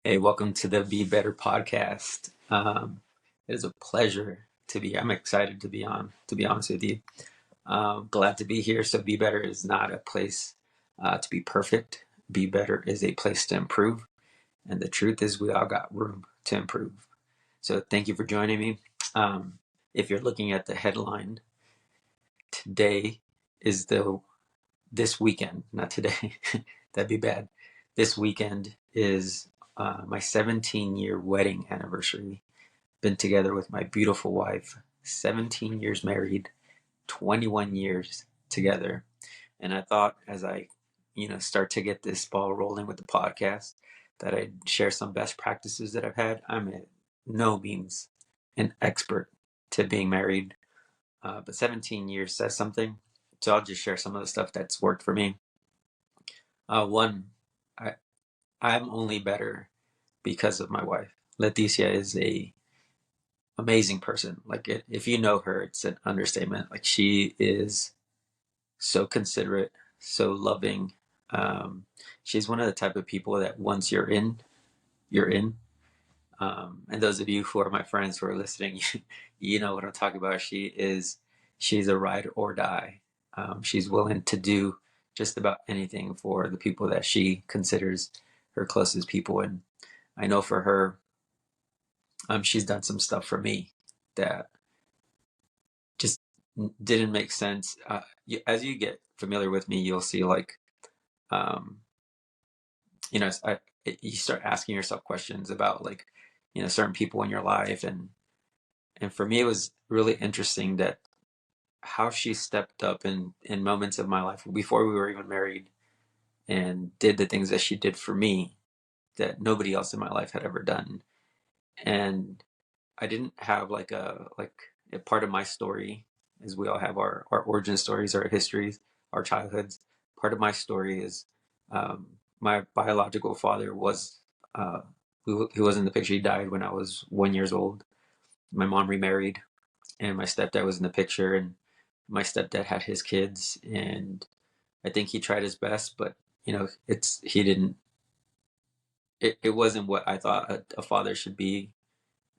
Hey, welcome to the BeBetter Podcast. It is a pleasure to be here. I'm excited to be on, to be honest with you. Glad to be here. So, BeBetter is not a place to be perfect. BeBetter is a place to improve. And the truth is, we all got room to improve. So, thank you for joining me. If you're looking at the headline, today is this weekend, not today, that'd be bad. This weekend is my 17-year wedding anniversary. Been together with my beautiful wife, 17 years married, 21 years together. And I thought as I, start to get this ball rolling with the podcast, that I'd share some best practices that I've had. I'm at no means an expert to being married, but 17 years says something. So I'll just share some of the stuff that's worked for me. One, I, I'm only better because of my wife. Leticia is a amazing person. If you know her, it's an understatement. Like, she is so considerate, so loving. She's one of the type of people that once you're in, you're in. And those of you who are my friends who are listening, you know what I'm talking about. She's a ride or die. She's willing to do just about anything for the people that she considers her closest people. And I know for her, she's done some stuff for me that just didn't make sense. As you get familiar with me, you'll see um, you start asking yourself questions about certain people in your life, and for me, it was really interesting that how she stepped up in moments of my life before we were even married and did the things that she did for me that nobody else in my life had ever done. And I didn't have a part of my story, as we all have our origin stories, our histories, our childhoods. Part of my story is my biological father was who was in the picture. He died when I was 1 years old. My mom remarried, and my stepdad was in the picture, and my stepdad had his kids, and I think he tried his best, but it's he didn't. It wasn't what I thought a father should be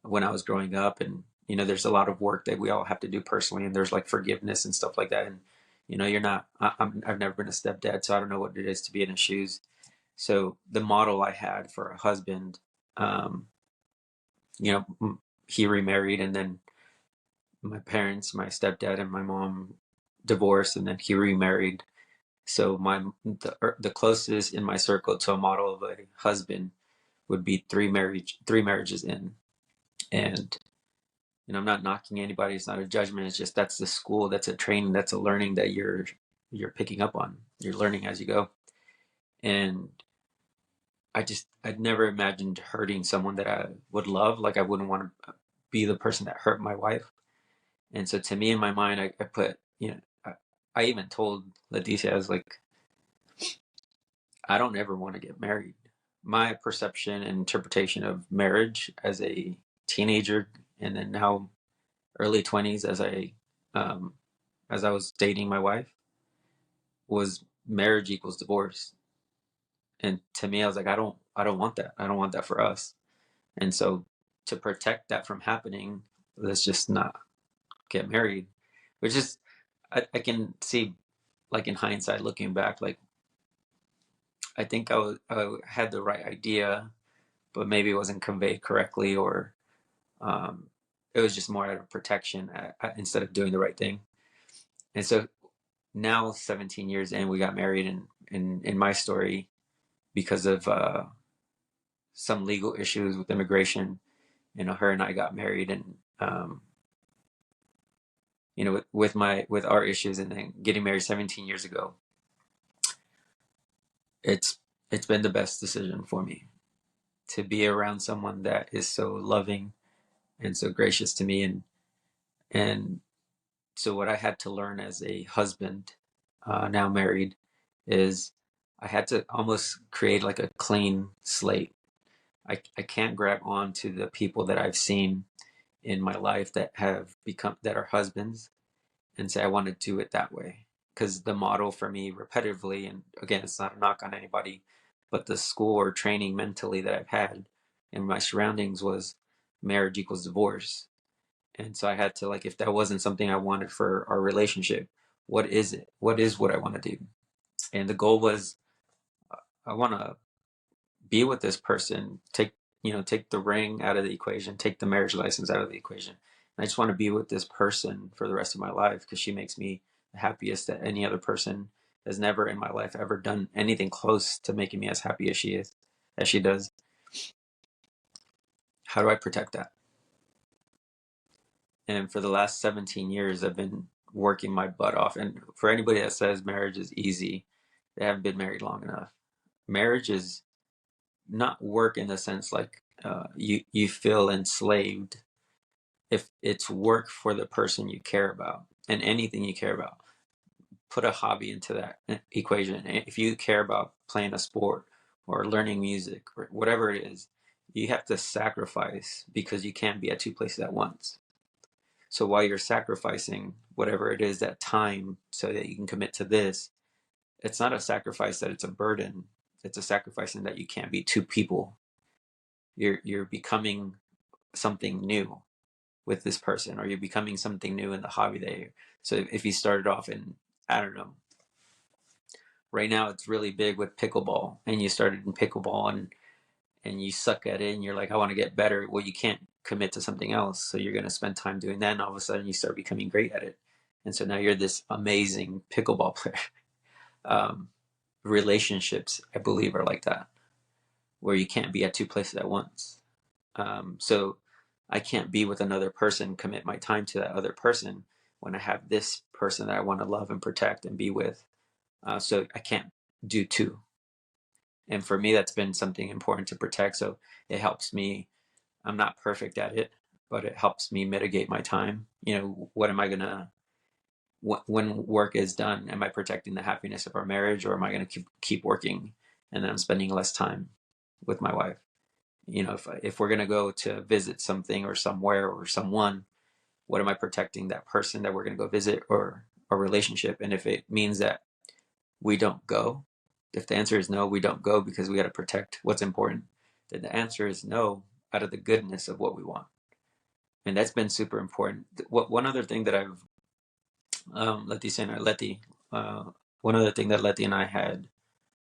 when I was growing up. And there's a lot of work that we all have to do personally, and there's like forgiveness and stuff like that. And you're not. I've never been a stepdad, so I don't know what it is to be in his shoes. So the model I had for a husband, um, he remarried, and then my parents, my stepdad and my mom, divorced, and then he remarried. So the closest in my circle to a model of a husband would be three marriages in. And I'm not knocking anybody. It's not a judgment. It's just that's the school, that's a training, that's a learning that you're picking up on. You're learning as you go. And I'd never imagined hurting someone that I would love. Like, I wouldn't want to be the person that hurt my wife. And so to me, in my mind, I put, I even told Leticia, I was like, I don't ever want to get married. My perception and interpretation of marriage as a teenager, and then now early 20s um, as I was dating my wife, was marriage equals divorce. And to me, I was like, I don't want that. I don't want that for us. And so to protect that from happening, let's just not get married. Which is, I can see, like, in hindsight, looking back, like, I think I had the right idea, but maybe it wasn't conveyed correctly, or um, it was just more out of protection instead of doing the right thing. And so now, 17 years in, we got married, and in my story, because of some legal issues with immigration, her and I got married, and with our issues, and then getting married 17 years ago, it's it's been the best decision for me to be around someone that is so loving and so gracious to me. And so what I had to learn as a husband, now married, is I had to almost create like a clean slate. I can't grab on to the people that I've seen in my life that are husbands, and say I want to do it that way. Because the model for me repetitively, and again, it's not a knock on anybody, but the school or training mentally that I've had and my surroundings was marriage equals divorce. And so I had to, like, if that wasn't something I wanted for our relationship, what is it? What is what I want to do? And the goal was, I want to be with this person, take the ring out of the equation, take the marriage license out of the equation. And I just want to be with this person for the rest of my life because she makes me the happiest that any other person has never in my life ever done anything close to making me as happy as she does. How do I protect that? And for the last 17 years, I've been working my butt off. And for anybody that says marriage is easy, they haven't been married long enough. Marriage is not work in the sense like you feel enslaved. If it's work for the person you care about and anything you care about, put a hobby into that equation. If you care about playing a sport or learning music or whatever it is, you have to sacrifice because you can't be at two places at once. So while you're sacrificing whatever it is, that time, so that you can commit to this, it's not a sacrifice that it's a burden. It's a sacrificing that you can't be two people. You're becoming something new with this person, or you're becoming something new in the hobby that you're. So if you started off in, I don't know, right now it's really big with pickleball, and you started in pickleball and you suck at it and you're like, I want to get better. Well, you can't commit to something else. So you're going to spend time doing that. And all of a sudden you start becoming great at it. And so now you're this amazing pickleball player. Um, Relationships, I believe, are like that, where you can't be at two places at once. So I can't be with another person, commit my time to that other person when I have this person that I want to love and protect and be with. So I can't do two. And for me, that's been something important to protect. So it helps me. I'm not perfect at it, but it helps me mitigate my time. What am I going to, when work is done, am I protecting the happiness of our marriage, or am I going to keep working and then I'm spending less time with my wife? If we're going to go to visit something or somewhere or someone, what am I protecting, that person that we're going to go visit or a relationship? And if it means that we don't go, if the answer is no, we don't go because we got to protect what's important, then the answer is no, out of the goodness of what we want. And that's been super important. One other thing that I've, one other thing that Letty and I had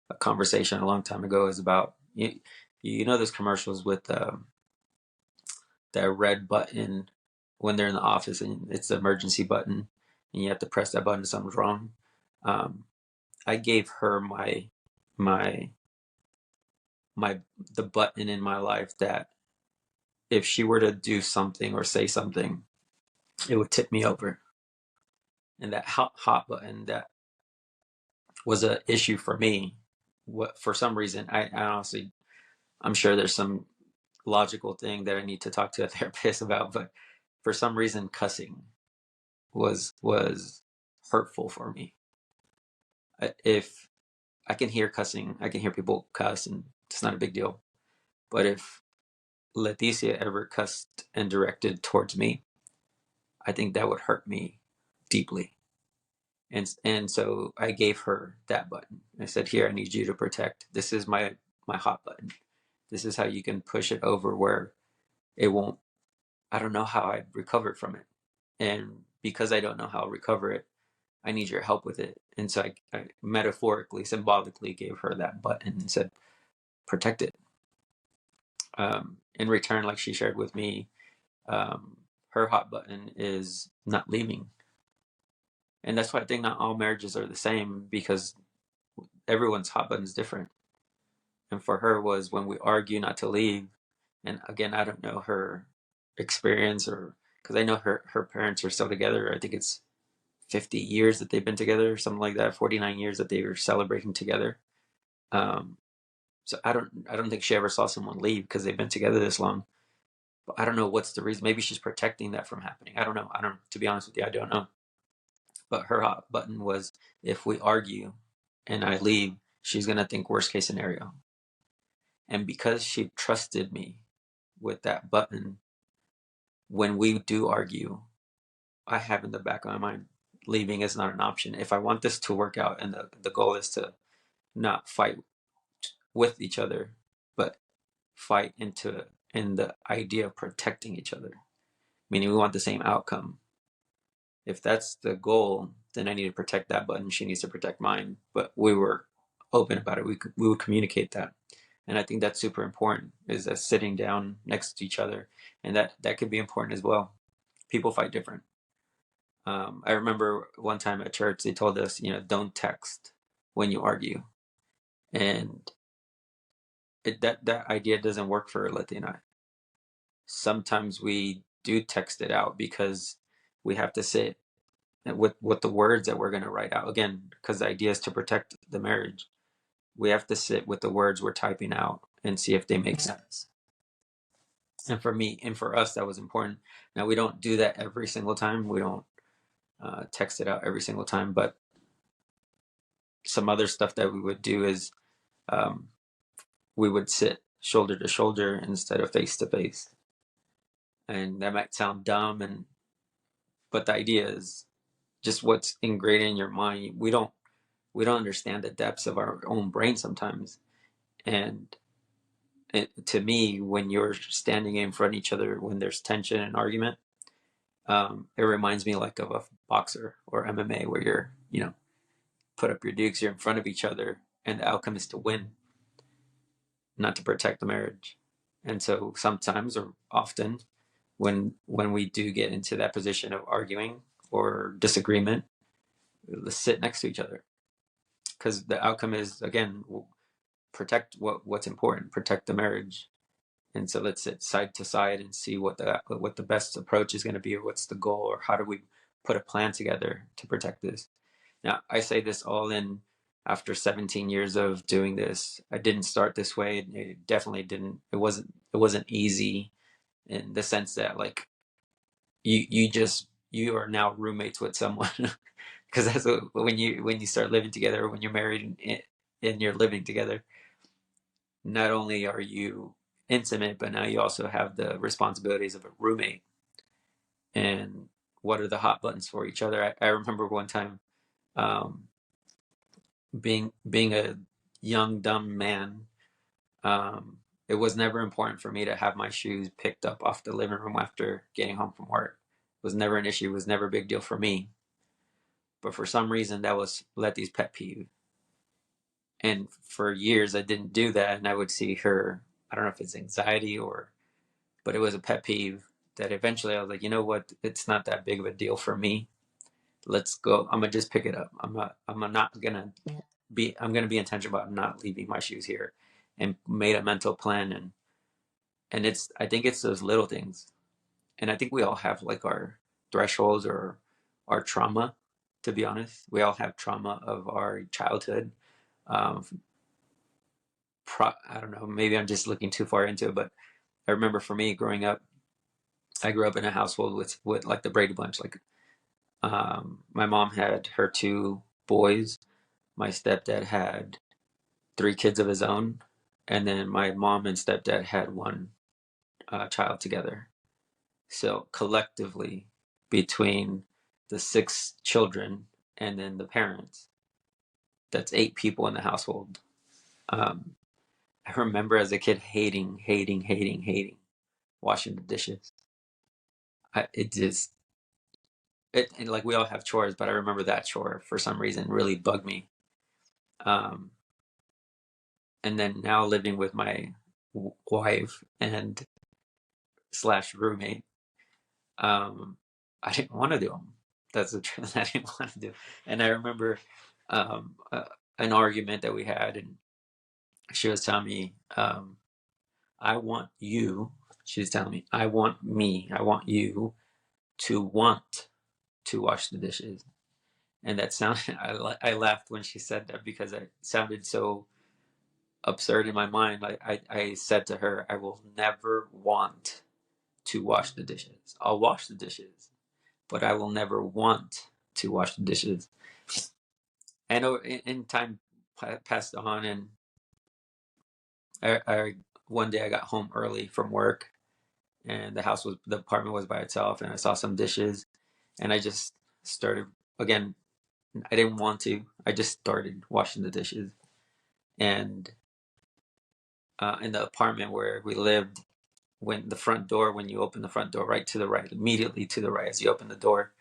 a conversation a long time ago is about, those commercials with that red button when they're in the office and it's the emergency button and you have to press that button if something's wrong. I gave her my the button in my life that if she were to do something or say something, it would tip me over. And that hot button that was an issue for me. What, for some reason, I honestly, I'm sure there's some logical thing that I need to talk to a therapist about, but for some reason, cussing was hurtful for me. If I can hear cussing, I can hear people cuss, and it's not a big deal. But if Leticia ever cussed and directed towards me, I think that would hurt me deeply. And so I gave her that button. I said, "Here, I need you to protect. This is my hot button. This is how you can push it over where it won't." I don't know how I'd recover from it, and because I don't know how to recover it, I need your help with it. And so I metaphorically, symbolically gave her that button and said, "Protect it." In return, like she shared with me, her hot button is not leaving. And that's why I think not all marriages are the same, because everyone's hot button is different. And for her was when we argue not to leave. And again, I don't know her experience, or because I know her parents are still together. I think it's 50 years that they've been together, or something like that, 49 years that they were celebrating together. Um, so I don't think she ever saw someone leave because they've been together this long. But I don't know what's the reason. Maybe she's protecting that from happening. I don't know. To be honest with you, I don't know. But her hot button was, if we argue and I leave, she's going to think worst case scenario. And because she trusted me with that button, when we do argue, I have in the back of my mind, leaving is not an option. If I want this to work out, and the goal is to not fight with each other, but fight in the idea of protecting each other, meaning we want the same outcome. If that's the goal, then I need to protect that button. She needs to protect mine. But we were open about it. We would communicate that. And I think that's super important, is that sitting down next to each other. And that could be important as well. People fight different. I remember one time at church, they told us, don't text when you argue. And that idea doesn't work for Latina. Sometimes we do text it out because we have to sit with the words that we're going to write out. Again, because the idea is to protect the marriage. We have to sit with the words we're typing out and see if they make sense. And for me and for us, that was important. Now, we don't do that every single time. We don't text it out every single time. But some other stuff that we would do is um, we would sit shoulder to shoulder instead of face to face. And that might sound dumb, but the idea is just what's ingrained in your mind. We don't understand the depths of our own brain sometimes. And to me, when you're standing in front of each other, when there's tension and argument, it reminds me like of a boxer or MMA where you're, put up your dukes, you're in front of each other, and the outcome is to win, not to protect the marriage. And so sometimes or often when we do get into that position of arguing or disagreement, let's sit next to each other, because the outcome is, again, protect what's important, protect the marriage. And so let's sit side to side and see what the best approach is going to be, or what's the goal, or how do we put a plan together to protect this. Now, I say this all in after 17 years of doing this. I didn't start this way. It definitely didn't. It wasn't easy in the sense that, like, you are now roommates with someone, because that's when you start living together, when you're married and you're living together, not only are you intimate, but now you also have the responsibilities of a roommate. And what are the hot buttons for each other? I remember one time, um, being a young dumb man. um, it was never important for me to have my shoes picked up off the living room after getting home from work. It was never an issue. It was never a big deal for me. But for some reason, that was Letty's pet peeve. And for years, I didn't do that. And I would see her, I don't know if it's anxiety but it was a pet peeve that eventually I was like, you know what? It's not that big of a deal for me. Let's go. I'm going to just pick it up. I'm going to be intentional about not leaving my shoes here, and made a mental plan. And I think it's those little things. And I think we all have like our thresholds or our trauma, to be honest. We all have trauma of our childhood. Um, I don't know, maybe I'm just looking too far into it, but I remember for me growing up, I grew up in a household with like the Brady Bunch. Like, my mom had her two boys. My stepdad had three kids of his own. And then my mom and stepdad had one child together. So collectively, between the six children and then the parents, that's eight people in the household. Um, I remember as a kid hating washing the dishes. It just, and like we all have chores, but I remember that chore for some reason really bugged me. Um, and then now living with my wife and slash roommate, um, I didn't want to do them. That's the truth. I didn't want to do. And I remember um, uh, an argument that we had, and she was telling me, "I want you." She was telling me, "I want me. I want you to want to wash the dishes." And that sounded. I laughed when she said that because it sounded so absurd in my mind. Like I said to her, "I will never want to wash the dishes. I'll wash the dishes, but I will never want to wash the dishes." And in time passed on, and I one day I got home early from work, and the apartment was by itself, and I saw some dishes, and I just started again. I didn't want to. I just started washing the dishes, and in the apartment where we lived, when the front door, when you open the front door right to the right, immediately to the right as you open the door,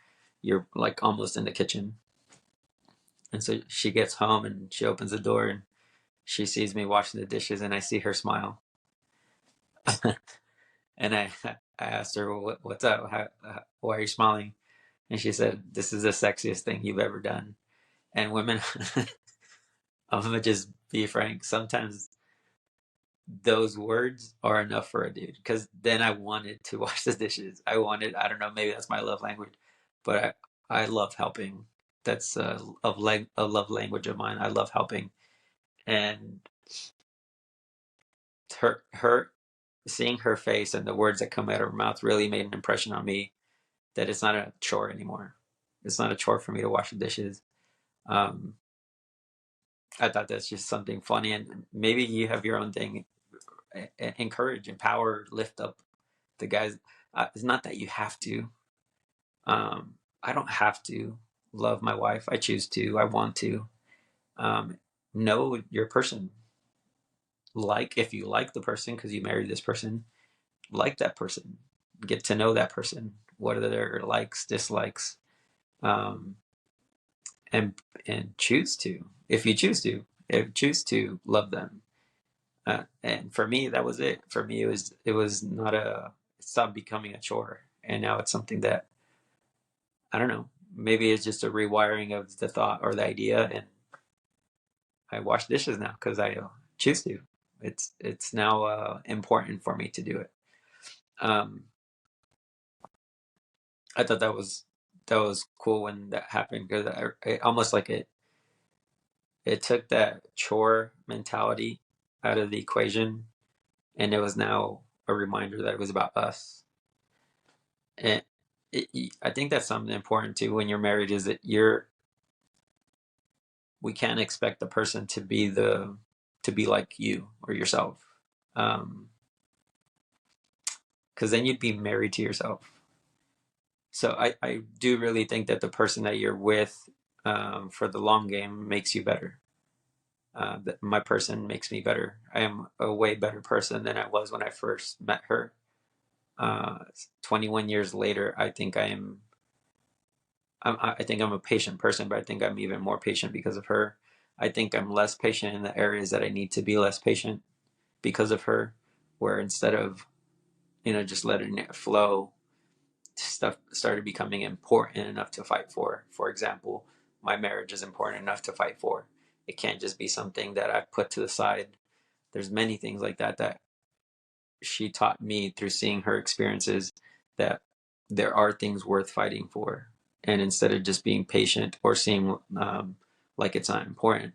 you're like almost in the kitchen. And so she gets home and she opens the door and she sees me washing the dishes and I see her smile. And I asked her, what's up? Why are you smiling? And she said, this is the sexiest thing you've ever done. And women, I'm gonna just be frank, sometimes those words are enough for a dude, because then I wanted to wash the dishes. I don't know, maybe that's my love language, but I love helping. That's a love language of mine. I love helping. And her seeing her face and the words that come out of her mouth really made an impression on me that it's not a chore anymore. It's not a chore for me to wash the dishes. Um, I thought that's just something funny, and maybe you have your own thing. Encourage, empower, lift up the guys. It's not that you have to. I don't have to love my wife. I choose to. I want to. Um, know your person. Like, if you like the person because you married this person, like that person. Get to know that person. What are their likes, dislikes, um, and choose to. Choose to love them. And for me, that was it. For me, it was not it stopped becoming a chore, and now it's something that, I don't know. Maybe it's just a rewiring of the thought or the idea, and I wash dishes now because I choose to. It's now important for me to do it. Um, I thought that was cool when that happened, because it almost like it took that chore mentality out of the equation, and it was now a reminder that it was about us. And I think that's something important too when you're married, is that we can't expect the person to be like you or yourself, because then you'd be married to yourself. So I do really think that the person that you're with, for the long game, makes you better. That my person makes me better. I am a way better person than I was when I first met her. 21 years later, I think I think I'm a patient person, but I think I'm even more patient because of her. I think I'm less patient in the areas that I need to be less patient because of her, where instead of, just letting it flow, stuff started becoming important enough to fight for. For example, my marriage is important enough to fight for. It can't just be something that I put to the side. There's many things like that she taught me through seeing her experiences, that there are things worth fighting for. And instead of just being patient or seeing, like it's not important,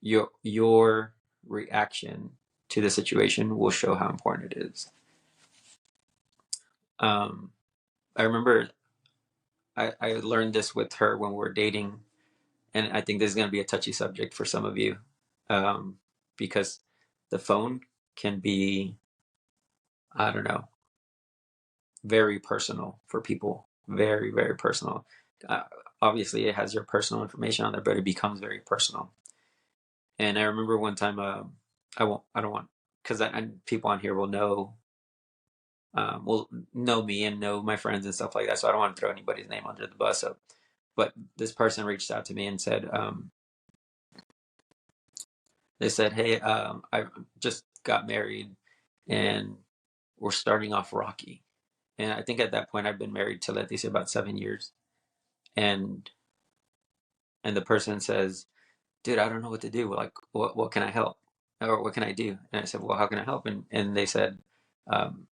your reaction to the situation will show how important it is. Um, I remember I learned this with her when we were dating, and I think this is going to be a touchy subject for some of you, because the phone can be, I don't know, very personal for people. Very, very personal. Uh, Obviously, it has your personal information on there, but it becomes very personal. And I remember one time, I don't want, because people on here will know me and know my friends and stuff like that. So I don't want to throw anybody's name under the bus. So, but this person reached out to me and said, they said, "Hey, I just got married, and we're starting off rocky." And I think at that point I've been married to Leticia about 7 years, and the person says, "Dude, I don't know what to do. Like, what can I help, or what can I do?" And I said, "Well, how can I help?" And they said, um,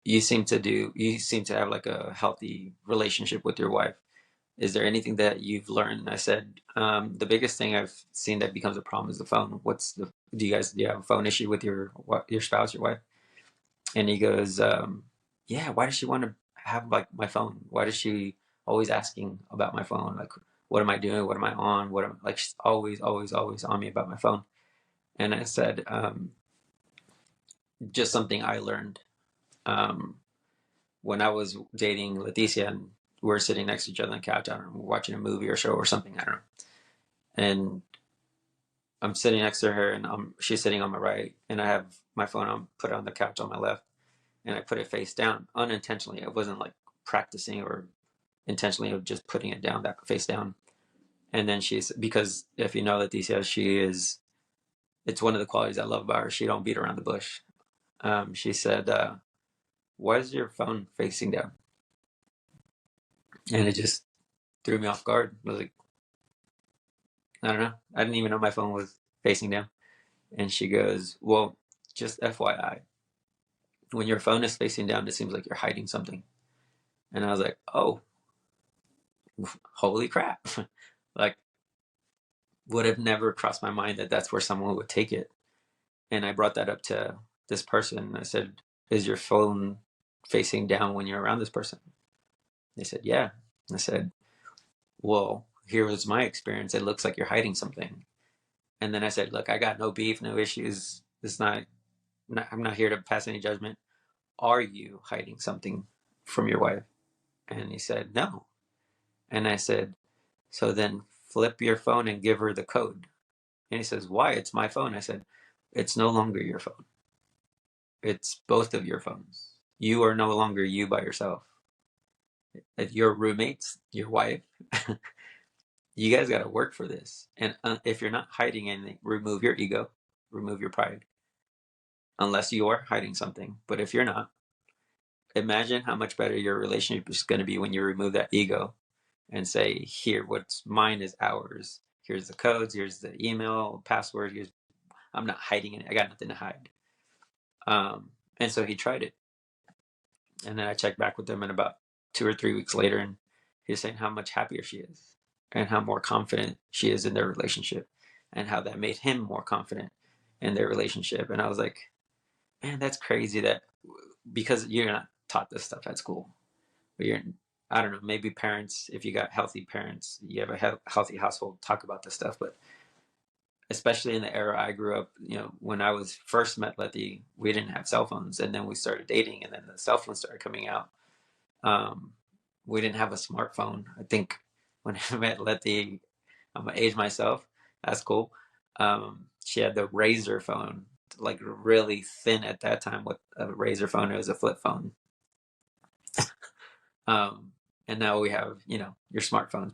you seem to have like a healthy relationship with your wife. Is there anything that you've learned?" And I said, the biggest thing I've seen that becomes a problem is the phone. Do you have a phone issue with your spouse, your wife? And he goes, yeah, why does she want to have like my phone? Why does she always asking about my phone? Like, what am I doing? What am I on? Like, she's always, always, always on me about my phone. And I said, just something I learned, um, when I was dating Leticia, and we're sitting next to each other on the couch. I don't know, watching a movie or show or something. I don't know. And I'm sitting next to her, and she's sitting on my right, and I have my phone on, put it on the couch on my left, and I put it face down unintentionally. I wasn't like practicing or intentionally of just putting it down, that face down. And then she's, because if you know Leticia, she is, it's one of the qualities I love about her. She don't beat around the bush. She said, why is your phone facing down? And it just threw me off guard. I was like, I don't know. I didn't even know my phone was facing down. And she goes, well, just FYI, when your phone is facing down, it seems like you're hiding something. And I was like, oh, holy crap. Like, would have never crossed my mind that that's where someone would take it. And I brought that up to this person. I said, is your phone facing down when you're around this person? They said, yeah. I said, well, here was my experience. It looks like you're hiding something. And then I said, look, I got no beef, no issues. It's I'm not here to pass any judgment. Are you hiding something from your wife? And he said, no. And I said, so then flip your phone and give her the code. And he says, why? It's my phone. I said, it's no longer your phone. It's both of your phones. You are no longer you by yourself. Your roommates, your wife, you guys got to work for this. And if you're not hiding anything, remove your ego, remove your pride, unless you are hiding something. But if you're not, imagine how much better your relationship is going to be when you remove that ego and say, here, what's mine is ours. Here's the codes, here's the email, password, I'm not hiding it. I got nothing to hide. And so he tried it. And then I checked back with him in about 2 or 3 weeks later, and he was saying how much happier she is and how more confident she is in their relationship and how that made him more confident in their relationship. And I was like, man, that's crazy that, because you're not taught this stuff at school. But I don't know, maybe parents, if you got healthy parents, you have a healthy household, talk about this stuff. But especially in the era I grew up, when I was first met Letty, we didn't have cell phones, and then we started dating, and then the cell phones started coming out. We didn't have a smartphone. I think when I met Letty, I'm gonna age myself. That's cool. She had the Razor phone, like really thin at that time. With a Razor phone, it was a flip phone. And now we have, your smartphones.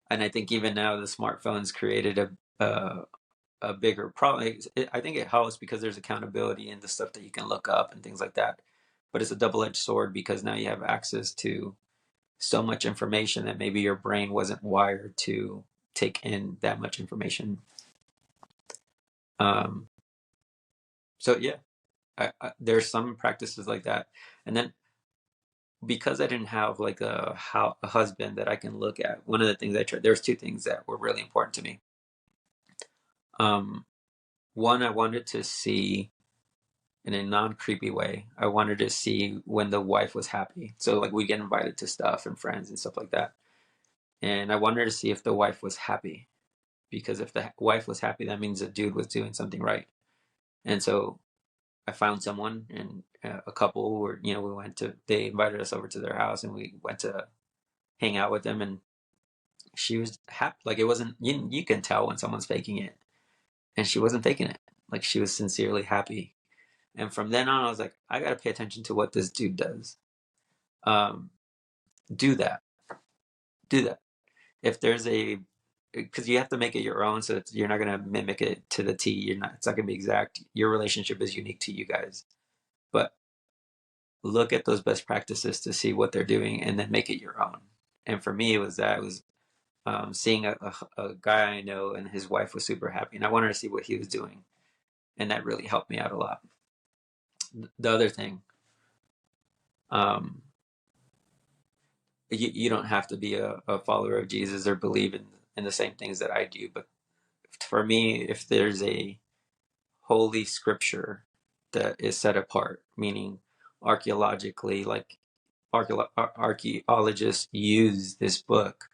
And I think even now the smartphones created a bigger problem. I think it helps because there's accountability in the stuff that you can look up and things like that. But it's a double-edged sword because now you have access to so much information that maybe your brain wasn't wired to take in that much information. So yeah, there's some practices like that. And then because I didn't have like a husband that I can look at, one of the things I tried, there's two things that were really important to me. One, I wanted to see in a non-creepy way. I wanted to see when the wife was happy. So like we get invited to stuff and friends and stuff like that. And I wanted to see if the wife was happy, because if the wife was happy, that means the dude was doing something right. And so I found someone, and a couple were, they invited us over to their house, and we went to hang out with them, and she was happy. Like it wasn't, you can tell when someone's faking it, and she wasn't faking it. Like she was sincerely happy. And from then on, I was like, I got to pay attention to what this dude does. Do that. Do that. If there's because you have to make it your own, so you're not going to mimic it to the T. It's not going to be exact. Your relationship is unique to you guys. But look at those best practices to see what they're doing and then make it your own. And for me, it was seeing a guy I know, and his wife was super happy, and I wanted to see what he was doing. And that really helped me out a lot. The other thing, you don't have to be a follower of Jesus or believe in the same things that I do. But for me, if there's a holy scripture that is set apart, meaning archaeologically, like archaeologists use this book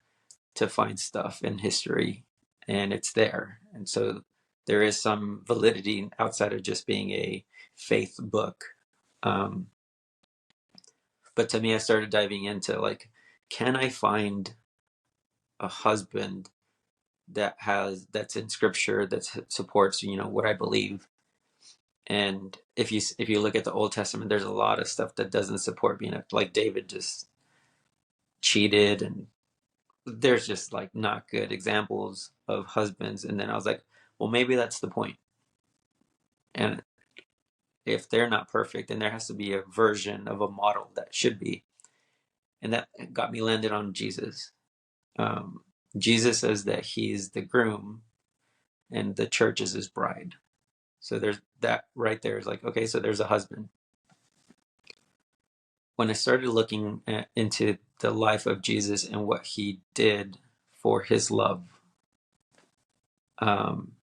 to find stuff in history, and it's there. And so there is some validity outside of just being a faith book. But to me, I started diving into like, can I find a husband that's in scripture that supports, what I believe. And if you look at the Old Testament, there's a lot of stuff that doesn't support being like David just cheated, and there's just like not good examples of husbands. And then I was like, well, maybe that's the point. And if they're not perfect, then there has to be a version of a model that should be. And that got me landed on Jesus. Um, Jesus says that he's the groom and the church is his bride. So there's that right there is like, okay, so there's a husband. When I started looking into the life of Jesus and what he did for his love, um,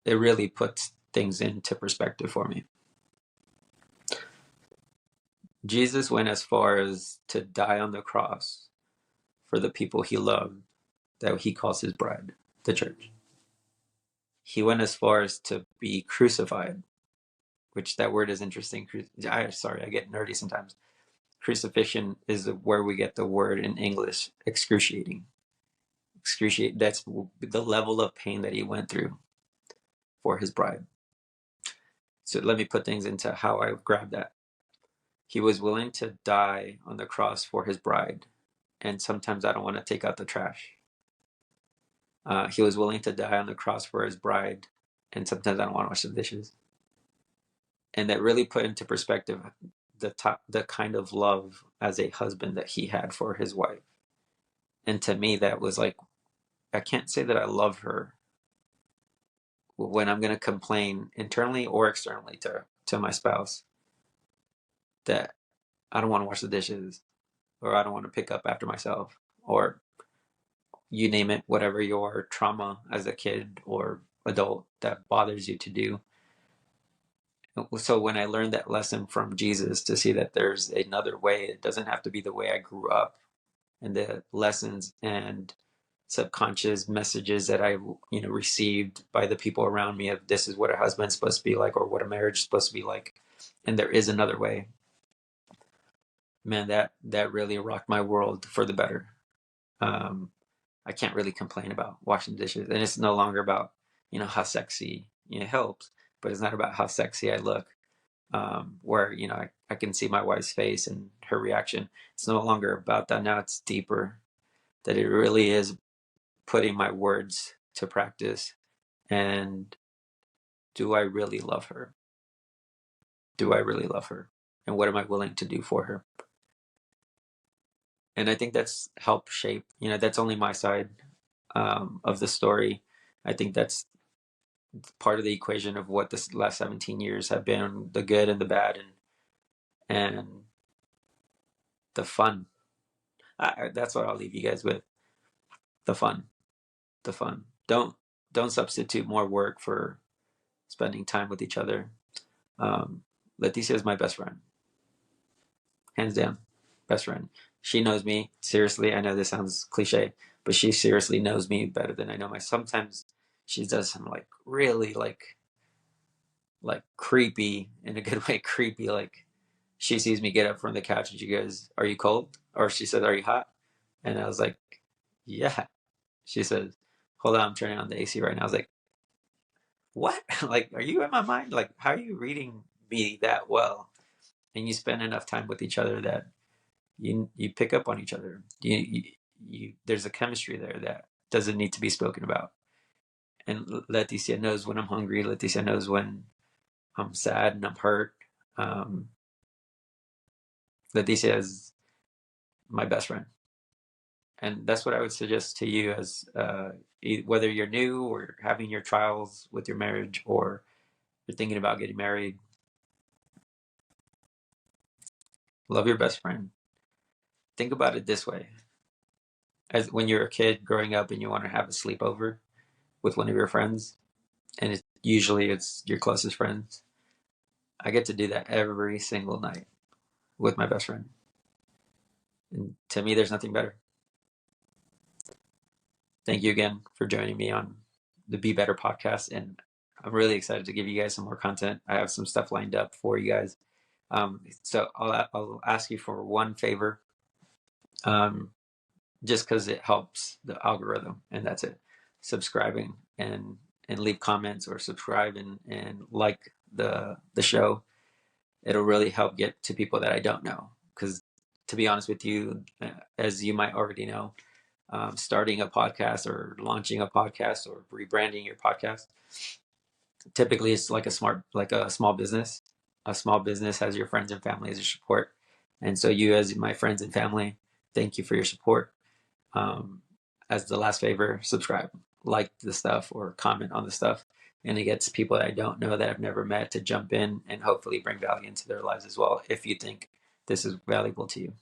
it really puts things into perspective for me. Jesus went as far as to die on the cross for the people he loved, that he calls his bride, the church. He went as far as to be crucified, which that word is interesting. Sorry, I get nerdy sometimes. Crucifixion is where we get the word in English, excruciating. Excruciate. That's the level of pain that he went through for his bride. So let me put things into how I grabbed that. He was willing to die on the cross for his bride. And sometimes I don't want to take out the trash. He was willing to die on the cross for his bride. And sometimes I don't want to wash the dishes. And that really put into perspective the kind of love as a husband that he had for his wife. And to me, that was like, I can't say that I love her when I'm going to complain internally or externally to my spouse that I don't want to wash the dishes, or I don't want to pick up after myself, or you name it, whatever your trauma as a kid or adult that bothers you to do. So when I learned that lesson from Jesus, to see that there's another way, it doesn't have to be the way I grew up, and the lessons and subconscious messages that I received by the people around me of this is what a husband's supposed to be like, or what a marriage is supposed to be like, and there is another way. Man, that really rocked my world for the better. I can't really complain about washing dishes, and it's no longer about how sexy it helps, but it's not about how sexy I look. Where I can see my wife's face and her reaction. It's no longer about that. Now it's deeper. That it really is putting my words to practice. And do I really love her? Do I really love her? And what am I willing to do for her? And I think that's helped shape. That's only my side of the story. I think that's part of the equation of what this last 17 years have been, the good and the bad, and the fun. That's what I'll leave you guys with. The fun. The fun. Don't substitute more work for spending time with each other. Leticia is my best friend, hands down, best friend. She knows me seriously. I know this sounds cliche, but she seriously knows me better than I know my. Sometimes she does some like really like creepy, in a good way, creepy. Like she sees me get up from the couch and she goes, "Are you cold?" Or she said, "Are you hot?" And I was like, "Yeah." She says, "Hold on, I'm turning on the AC right now." I was like, what? Like, are you in my mind? Like, how are you reading me that well? And you spend enough time with each other that you pick up on each other. There's a chemistry there that doesn't need to be spoken about. And Leticia knows when I'm hungry. Leticia knows when I'm sad and I'm hurt. Um, Leticia is my best friend. And that's what I would suggest to you as whether you're new or having your trials with your marriage, or you're thinking about getting married. Love your best friend. Think about it this way. As when you're a kid growing up and you want to have a sleepover with one of your friends, and usually it's your closest friends. I get to do that every single night with my best friend. And to me, there's nothing better. Thank you again for joining me on the Be Better podcast. And I'm really excited to give you guys some more content. I have some stuff lined up for you guys. So I'll ask you for one favor, just because it helps the algorithm, and that's it. subscribing and leave comments or subscribe and like the show. It'll really help get to people that I don't know. Because to be honest with you, as you might already know, starting a podcast or launching a podcast or rebranding your podcast, typically it's like a small business. A small business has your friends and family as your support. And so you, as my friends and family, thank you for your support. Um, as the last favor, subscribe, like the stuff, or comment on the stuff. And it gets people that I don't know, that I've never met, to jump in and hopefully bring value into their lives as well, if you think this is valuable to you.